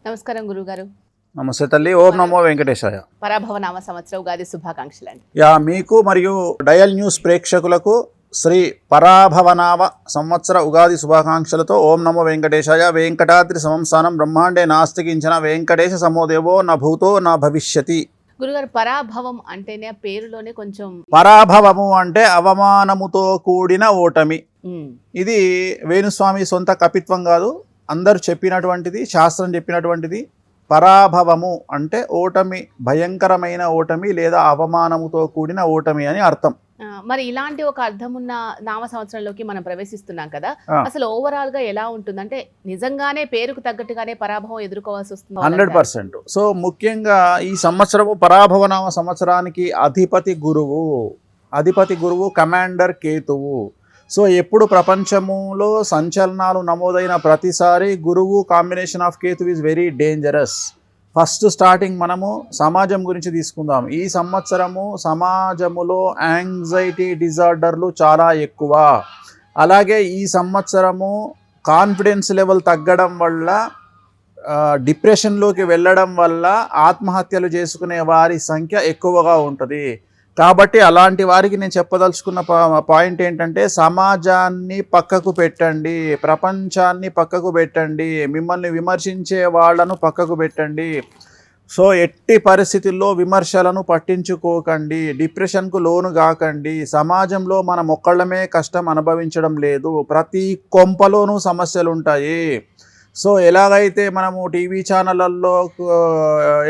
నమస్కారం గురుగారు. నమస్తే తల్లి. ఓం నమో వెంకటేశాయ. పరాభవ నామ సంవత్సర ఉగాది శుభాకాంక్షలు అండి. మీకు మరియు డయల్ న్యూస్ ప్రేక్షకులకు శ్రీ పరాభవనామ సంవత్సర ఉగాది శుభాకాంక్షలతో ఓం నమో వెంకటేశాయ. వెంకటాద్రి సంస్థానం బ్రహ్మాండే నాస్తికించిన వెంకటేశ సమోదేవో నా భూతో నా భవిష్యతి. గురుగారు, పరాభవం అంటేనే పేరులోనే కొంచెం పరాభవము అంటే అవమానముతో కూడిన ఓటమి. ఇది వేణుస్వామి సొంత కపిత్వం కాదు, అందరు చెప్పినటువంటిది, శాస్త్రం చెప్పినటువంటిది. పరాభవము అంటే ఓటమి, భయంకరమైన ఓటమి లేదా అవమానముతో కూడిన ఓటమి అని అర్థం. మరి ఇలాంటి ఒక అర్థం ఉన్న నామ సంవత్సరంలోకి మనం ప్రవేశిస్తున్నాం కదా, అసలు ఓవరాల్ గా ఎలా ఉంటుంది? అంటే నిజంగానే పేరుకు తగ్గట్టుగానే పరాభవం ఎదుర్కోవాల్సి వస్తుంది 100%. సో ముఖ్యంగా ఈ సంవత్సరము పరాభవనామ సంవత్సరానికి అధిపతి గురువు కమాండర్ కేతువు. సో ఎప్పుడు ప్రపంచములో సంచలనాలు నమోదైన ప్రతిసారి గురువు combination of Ketu is very dangerous. First starting మనము సమాజం గురించి తీసుకుందాం. ఈ సంవత్సరము సమాజములో యాంగ్జైటీ డిజార్డర్లు చాలా ఎక్కువ. అలాగే ఈ సంవత్సరము కాన్ఫిడెన్స్ లెవెల్ తగ్గడం వల్ల, డిప్రెషన్లోకి వెళ్ళడం వల్ల ఆత్మహత్యలు చేసుకునే వారి సంఖ్య ఎక్కువగా ఉంటుంది. కాబట్టి అలాంటి వారికి నేను చెప్పదలుచుకున్న పాయింట్ ఏంటంటే, సమాజాన్ని పక్కకు పెట్టండి, ప్రపంచాన్ని పక్కకు పెట్టండి, మిమ్మల్ని విమర్శించే వాళ్ళను పక్కకు పెట్టండి. సో ఎట్టి పరిస్థితుల్లో విమర్శలను పట్టించుకోకండి, డిప్రెషన్కు లోను కాకండి. సమాజంలో మనం ఒక్కళ్ళమే కష్టం అనుభవించడం లేదు, ప్రతి కొంపలోనూ సమస్యలు ఉంటాయి. సో ఎలాగైతే మనము టీవీ ఛానళ్ళల్లో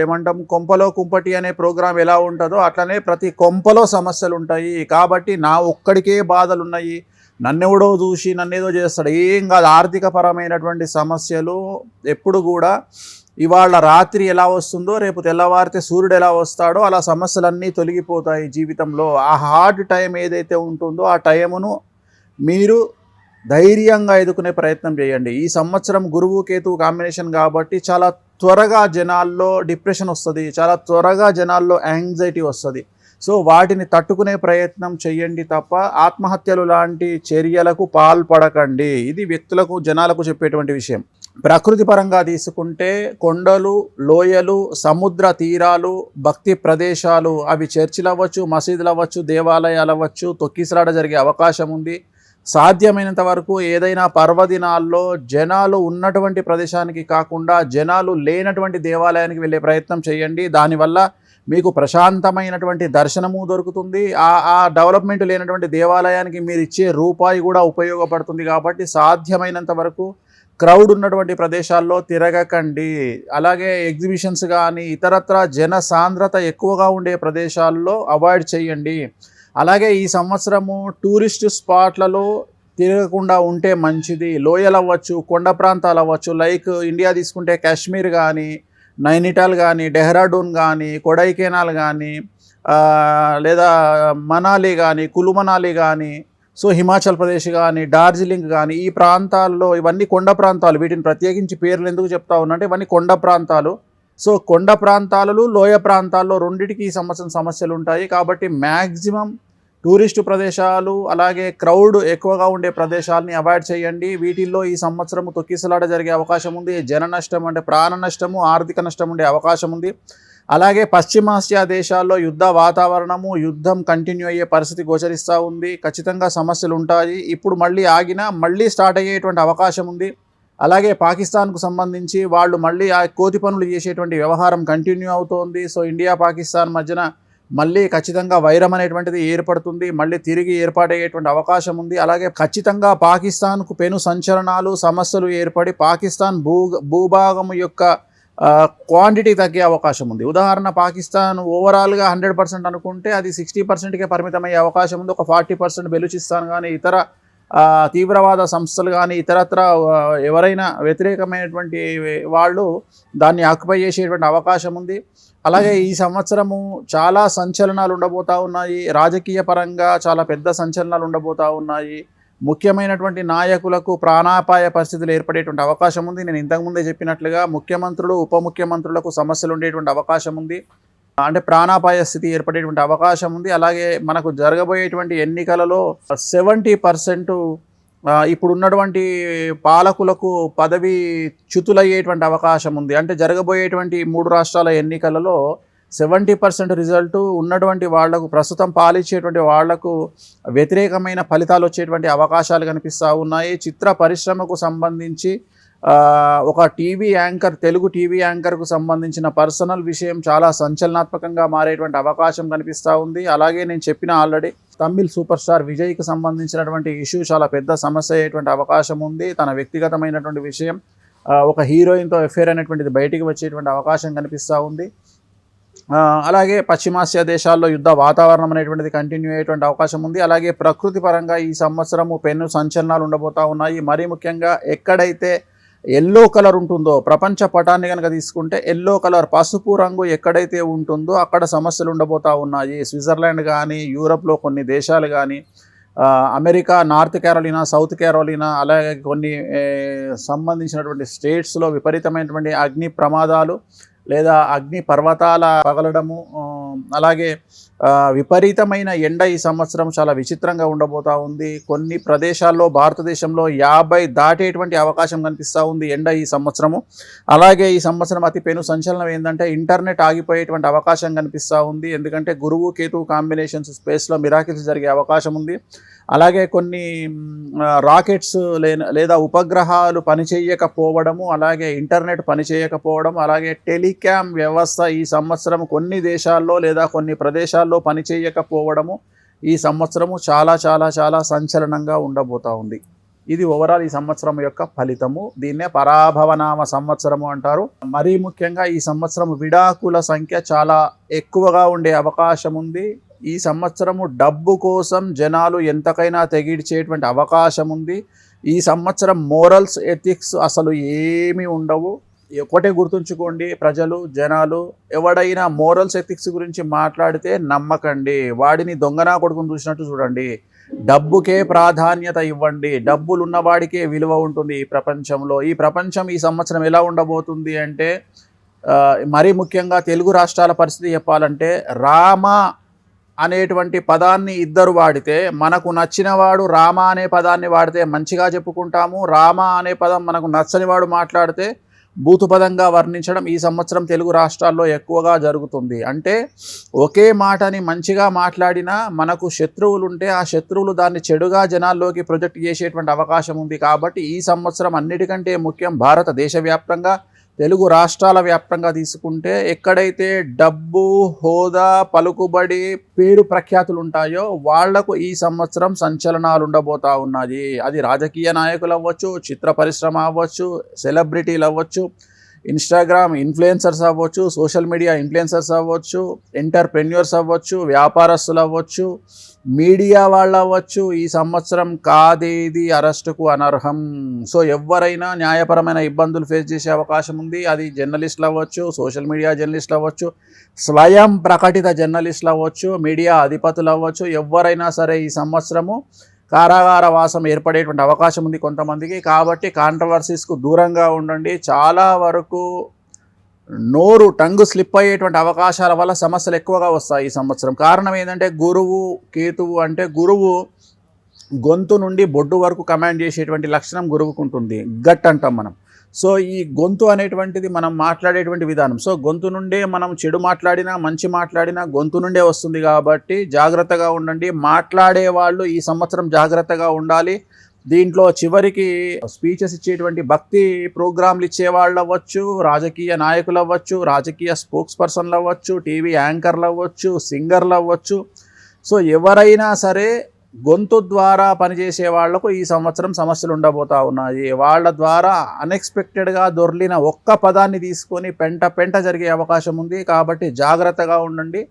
ఏమంటాం, కొంపలో కుంపటి అనే ప్రోగ్రాం ఎలా ఉంటుందో అట్లనే ప్రతి కొంపలో సమస్యలు ఉంటాయి. కాబట్టి నా ఒక్కడికే బాధలు ఉన్నాయి, నన్నెవడో చూసి నన్నేదో చేస్తాడు, ఏం కాదు. ఆర్థిక పరమైనటువంటి సమస్యలు ఎప్పుడు కూడా ఇవాళ రాత్రి ఎలా వస్తుందో రేపు తెల్లవారితే సూర్యుడు ఎలా వస్తాడో అలా సమస్యలన్నీ తొలగిపోతాయి జీవితంలో. ఆ హార్డ్ టైం ఏదైతే ఉంటుందో ఆ టైమును మీరు ధైర్యంగా ఎదుర్కొనే ప్రయత్నం చేయండి. ఈ సంవత్సరం గురువు కేతువు కాంబినేషన్ కాబట్టి చాలా త్వరగా జనాల్లో డిప్రెషన్ వస్తుంది, చాలా త్వరగా జనాల్లో యాంగ్జైటీ వస్తుంది. సో వాటిని తట్టుకునే ప్రయత్నం చేయండి తప్ప ఆత్మహత్యలు లాంటి చర్యలకు పాల్పడకండి. ఇది వ్యక్తులకు, జనాలకు చెప్పేటువంటి విషయం. ప్రకృతి పరంగా తీసుకుంటే కొండలు, లోయలు, సముద్ర తీరాలు, భక్తి ప్రదేశాలు, అవి చర్చిలు అవ్వచ్చు, మసీదులు అవ్వచ్చు, దేవాలయాలు అవ్వచ్చు, తొక్కిసలాట జరిగే అవకాశం ఉంది. సాధ్యమైనంత వరకు ఏదైనా పర్వదినాల్లో జనాలు ఉన్నటువంటి ప్రదేశానికి కాకుండా జనాలు లేనటువంటి దేవాలయానికి వెళ్ళే ప్రయత్నం చేయండి. దానివల్ల మీకు ప్రశాంతమైనటువంటి దర్శనము దొరుకుతుంది. ఆ డెవలప్మెంట్ లేనటువంటి దేవాలయానికి మీరు ఇచ్చే రూపాయి కూడా ఉపయోగపడుతుంది. కాబట్టి సాధ్యమైనంత వరకు క్రౌడ్ ఉన్నటువంటి ప్రదేశాల్లో తిరగకండి. అలాగే ఎగ్జిబిషన్స్ కానీ ఇతరత్ర జన సాంద్రత ఎక్కువగా ఉండే ప్రదేశాల్లో అవాయిడ్ చేయండి. అలాగే ఈ సంవత్సరము టూరిస్ట్ స్పాట్లలో తిరగకుండా ఉంటే మంచిది. లోయలు అవ్వచ్చు, కొండ ప్రాంతాలు అవ్వచ్చు, లైక్ ఇండియా తీసుకుంటే కాశ్మీర్ కానీ, నైనిటాల్ కానీ, డెహ్రాడూన్ కానీ, కొడైకెనాల్ కానీ, లేదా మనాలి కానీ, కులు మనాలి కానీ, సో హిమాచల్ ప్రదేశ్ కానీ, డార్జిలింగ్ కానీ, ఈ ప్రాంతాల్లో ఇవన్నీ కొండ ప్రాంతాలు. వీటిని ప్రత్యేకించి పేర్లు ఎందుకు చెప్తా ఉన్నంటే ఇవన్నీ కొండ ప్రాంతాలు. సో కొండ ప్రాంతాలు, లోయ ప్రాంతాల్లో రెండింటికి ఈ సంవత్సరం సమస్యలు ఉంటాయి. కాబట్టి మ్యాక్సిమం టూరిస్టు ప్రదేశాలు అలాగే క్రౌడ్ ఎక్కువగా ఉండే ప్రదేశాలని అవాయిడ్ చేయండి. వీటిల్లో ఈ సంవత్సరం తొక్కిసలాట జరిగే అవకాశం ఉంది. జన నష్టం అంటే ప్రాణ నష్టము, ఆర్థిక నష్టం ఉండే అవకాశం ఉంది. అలాగే పశ్చిమాసియా దేశాల్లో యుద్ధ వాతావరణము, యుద్ధం కంటిన్యూ అయ్యే పరిస్థితి గోచరిస్తూ ఉంది. ఖచ్చితంగా సమస్యలు ఉంటాయి. ఇప్పుడు మళ్ళీ ఆగినా మళ్ళీ స్టార్ట్ అయ్యేటువంటి అవకాశం ఉంది. అలాగే పాకిస్తాన్కు సంబంధించి వాళ్ళు మళ్ళీ ఆ కోతి పనులు చేసేటువంటి వ్యవహారం కంటిన్యూ అవుతోంది. సో ఇండియా పాకిస్తాన్ మధ్యన మళ్ళీ ఖచ్చితంగా వైరం అనేటువంటిది ఏర్పడుతుంది, మళ్ళీ తిరిగి ఏర్పాటయ్యేటువంటి అవకాశం ఉంది. అలాగే ఖచ్చితంగా పాకిస్తాన్కు పెను సంచలనాలు, సమస్యలు ఏర్పడి పాకిస్తాన్ భూభాగం యొక్క క్వాంటిటీ తగ్గే అవకాశం ఉంది. ఉదాహరణ, పాకిస్తాన్ ఓవరాల్గా 100% అనుకుంటే అది 60%కే పరిమితమయ్యే అవకాశం ఉంది. ఒక 40% బెలూచిస్తాన్ కానీ, ఇతర తీవ్రవాద సంస్థలు కానీ, ఇతరత్ర ఎవరైనా వ్యతిరేకమైనటువంటి వాళ్ళు దాన్ని ఆక్యుపై చేసేటువంటి అవకాశం ఉంది. అలాగే ఈ సంవత్సరము చాలా సంచలనాలు ఉండబోతూ ఉన్నాయి. రాజకీయ పరంగా చాలా పెద్ద సంచలనాలు ఉండబోతూ ఉన్నాయి. ముఖ్యమైనటువంటి నాయకులకు ప్రాణాపాయ పరిస్థితులు ఏర్పడేటువంటి అవకాశం ఉంది. నేను ఇంతకుముందే చెప్పినట్లుగా ముఖ్యమంత్రులు, ఉప ముఖ్యమంత్రులకు సమస్యలు ఉండేటువంటి అవకాశం ఉంది. అంటే ప్రాణాపాయ స్థితి ఏర్పడేటువంటి అవకాశం ఉంది. అలాగే మనకు జరగబోయేటువంటి ఎన్నికలలో 70% ఇప్పుడు ఉన్నటువంటి పాలకులకు పదవి చ్యుతులయ్యేటువంటి అవకాశం ఉంది. అంటే జరగబోయేటువంటి 3 రాష్ట్రాల ఎన్నికలలో 70% రిజల్ట్ ఉన్నటువంటి వాళ్లకు, ప్రస్తుతం పాలించేటువంటి వాళ్లకు వ్యతిరేకమైన ఫలితాలు వచ్చేటువంటి అవకాశాలు కనిపిస్తూ ఉన్నాయి. చిత్ర పరిశ్రమకు సంబంధించి ఒక టీవీ యాంకర్, తెలుగు టీవీ యాంకర్కు సంబంధించిన పర్సనల్ విషయం చాలా సంచలనాత్మకంగా మారేటువంటి అవకాశం కనిపిస్తూ ఉంది. అలాగే నేను చెప్పిన ఆల్రెడీ తమిళ్ సూపర్ స్టార్ విజయ్కి సంబంధించినటువంటి ఇష్యూ చాలా పెద్ద సమస్య అయ్యేటువంటి అవకాశం ఉంది. తన వ్యక్తిగతమైనటువంటి విషయం, ఒక హీరోయిన్తో ఎఫ్ఐఆర్ అనేటువంటిది బయటికి వచ్చేటువంటి అవకాశం కనిపిస్తూ ఉంది. అలాగే పశ్చిమాసియా దేశాల్లో యుద్ధ వాతావరణం అనేటువంటిది కంటిన్యూ అయ్యేటువంటి అవకాశం ఉంది. అలాగే ప్రకృతి పరంగా ఈ సంవత్సరము పెను సంచలనాలు ఉండబోతూ ఉన్నాయి. మరీ ముఖ్యంగా ఎక్కడైతే ఎల్లో కలర్ ఉంటుందో, ప్రపంచ పటాన్ని కనుక తీసుకుంటే ఎల్లో కలర్ పసుపు రంగు ఎక్కడైతే ఉంటుందో అక్కడ సమస్యలు ఉండబోతూ ఉన్నాయి. స్విట్జర్లాండ్ కానీ, యూరప్లో కొన్ని దేశాలు కానీ, America north Carolina, south Carolina, అలాగే కొన్ని సంబంధించినటువంటి స్టేట్స్లో విపరీతమైనటువంటి అగ్ని ప్రమాదాలు లేదా అగ్ని పర్వతాల పగలడము, అలాగే విపరీతమైన ఎండ ఈ సంవత్సరం చాలా విచిత్రంగా ఉండబోతూ ఉంది. కొన్ని ప్రదేశాల్లో భారతదేశంలో 50 దాటేటువంటి అవకాశం కనిపిస్తూ ఉంది ఎండ ఈ సంవత్సరము. అలాగే ఈ సంవత్సరం అతి పెను సంచలనం ఏంటంటే ఇంటర్నెట్ ఆగిపోయేటువంటి అవకాశం కనిపిస్తూ ఉంది. ఎందుకంటే గురువు కేతువు కాంబినేషన్స్ స్పేస్లో మిరాకిల్స్ జరిగే అవకాశం ఉంది. అలాగే కొన్ని రాకెట్స్ లేదా ఉపగ్రహాలు పనిచేయకపోవడము, అలాగే ఇంటర్నెట్ పనిచేయకపోవడం, అలాగే టెలికామ్ వ్యవస్థ ఈ సంవత్సరం కొన్ని దేశాల్లో లేదా కొన్ని ప్రదేశాల్లో పనిచేయకపోవడము ఈ సంవత్సరము చాలా చాలా చాలా సంచలనంగా ఉండబోతూ ఉంది. ఇది ఓవరాల్ ఈ సంవత్సరం యొక్క ఫలితము. దీన్నే పరాభవనామ సంవత్సరము అంటారు. మరీ ముఖ్యంగా ఈ సంవత్సరం విడాకుల సంఖ్య చాలా ఎక్కువగా ఉండే అవకాశం ఉంది. ఈ సంవత్సరము డబ్బు కోసం జనాలు ఎంతకైనా తెగిడ్చేటువంటి అవకాశం ఉంది. ఈ సంవత్సరం మోరల్స్, ఎథిక్స్ అసలు ఏమీ ఉండవు. ఒకటే గుర్తుంచుకోండి ప్రజలు, జనాలు, ఎవడైనా మోరల్స్, ఎథిక్స్ గురించి మాట్లాడితే నమ్మకండి. వాడిని దొంగనా కొడుకుని చూసినట్టు చూడండి. డబ్బుకే ప్రాధాన్యత ఇవ్వండి. డబ్బులు ఉన్నవాడికే విలువ ఉంటుంది ఈ ప్రపంచంలో. ఈ ప్రపంచం ఈ సంవత్సరం ఎలా ఉండబోతుంది అంటే, మరీ ముఖ్యంగా తెలుగు రాష్ట్రాల పరిస్థితి చెప్పాలంటే, రామ అనేటువంటి పదాన్ని ఇద్దరు వాడితే, మనకు నచ్చినవాడు రామ అనే పదాన్ని వాడితే మంచిగా చెప్పుకుంటాము. రామ అనే పదం మనకు నచ్చని వాడు మాట్లాడితే భూతుపదంగా వర్ణించడం ఈ సంవత్సరం తెలుగు రాష్ట్రాల్లో ఎక్కువగా జరుగుతుంది. అంటే ఒకే మాటని మంచిగా మాట్లాడినా మనకు శత్రువులు ఉంటే ఆ శత్రువులు దాన్ని చెడుగా జనాల్లోకి ప్రొజెక్ట్ చేసేటువంటి అవకాశం ఉంది. కాబట్టి ఈ సంవత్సరం అన్నిటికంటే ముఖ్యం భారతదేశ వ్యాప్తంగా, తెలుగు రాష్ట్రాల వ్యాప్తంగా తీసుకుంటే ఎక్కడైతే డబ్బు, హోదా, పలుకుబడి, పేరు ప్రఖ్యాతులు ఉంటాయో వాళ్లకు ఈ సంవత్సరం సంచలనాలు ఉండబోతా ఉన్నాయి. అది రాజకీయ నాయకులు అవ్వచ్చు, చిత్ర పరిశ్రమ అవ్వచ్చు, సెలబ్రిటీలు అవ్వచ్చు, ఇన్స్టాగ్రామ్ ఇన్ఫ్లుయెన్సర్స్ అవ్వచ్చు, సోషల్ మీడియా ఇన్ఫ్లుయెన్సర్స్ అవ్వచ్చు, ఎంటర్ప్రెన్యూర్స్ అవ్వచ్చు, వ్యాపారస్తులు అవ్వచ్చు, మీడియా వాళ్ళు అవ్వచ్చు. ఈ సంవత్సరం కాదేది అరెస్టుకు అనర్హం. సో ఎవరైనా న్యాయపరమైన ఇబ్బందులు ఫేస్ చేసే అవకాశం ఉంది. అది జర్నలిస్టులు అవ్వచ్చు, సోషల్ మీడియా జర్నలిస్టులు అవ్వచ్చు, స్వయం ప్రకటిత జర్నలిస్టులు అవ్వచ్చు, మీడియా అధిపతులు అవ్వచ్చు. ఎవరైనా సరే ఈ సంవత్సరము కారాగార వాసం ఏర్పడేటువంటి అవకాశం ఉంది కొంతమందికి. కాబట్టి కాంట్రవర్సీస్కు దూరంగా ఉండండి. చాలా వరకు టంగు స్లిప్ అయ్యేటువంటి అవకాశాల వల్ల సమస్యలు ఎక్కువగా వస్తాయి ఈ సంవత్సరం. కారణం ఏంటంటే గురువు కేతువు, అంటే గురువు గొంతు నుండి బొడ్డు వరకు కమాండ్ చేసేటువంటి లక్షణం గురువుకు ఉంటుంది. గట్ అంటాం మనం. సో ఈ గొంతు అనేటువంటిది మనం మాట్లాడేటువంటి విధానం. సో గొంతు నుండే మనం చెడు మాట్లాడినా మంచి మాట్లాడినా గొంతు నుండే వస్తుంది. కాబట్టి జాగ్రత్తగా ఉండండి. మాట్లాడే వాళ్ళు ఈ సంవత్సరం జాగ్రత్తగా ఉండాలి. దీంట్లో చివరికి స్పీచెస్ ఇచ్చేటువంటి భక్తి ప్రోగ్రాంలు ఇచ్చేవాళ్ళు అవ్వచ్చు, రాజకీయ నాయకులు అవ్వచ్చు, రాజకీయ స్పోక్స్ పర్సన్లు అవ్వచ్చు, టీవీ యాంకర్లు అవ్వచ్చు, సింగర్లు అవ్వచ్చు. సో ఎవరైనా సరే గొంతు ద్వారా పనిచేసే వాళ్లకు ఈ సంవత్సరం సమస్యలు ఉండబోతా ఉన్నాయి. వాళ్ళ ద్వారా అన్ఎక్స్పెక్టెడ్గా దొర్లిన ఒక్క పదాన్ని తీసుకొని పెంట జరిగే అవకాశం ఉంది. కాబట్టి జాగ్రత్తగా ఉండండి.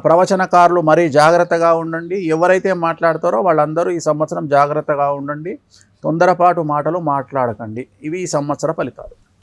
ప్రవచనకారులు మరీ జాగ్రత్తగా ఉండండి. ఎవరైతే మాట్లాడతారో వాళ్ళందరూ ఈ సంవత్సరం జాగ్రత్తగా ఉండండి. తొందరపాటు మాటలు మాట్లాడకండి. ఇవి ఈ సంవత్సర ఫలితాలు.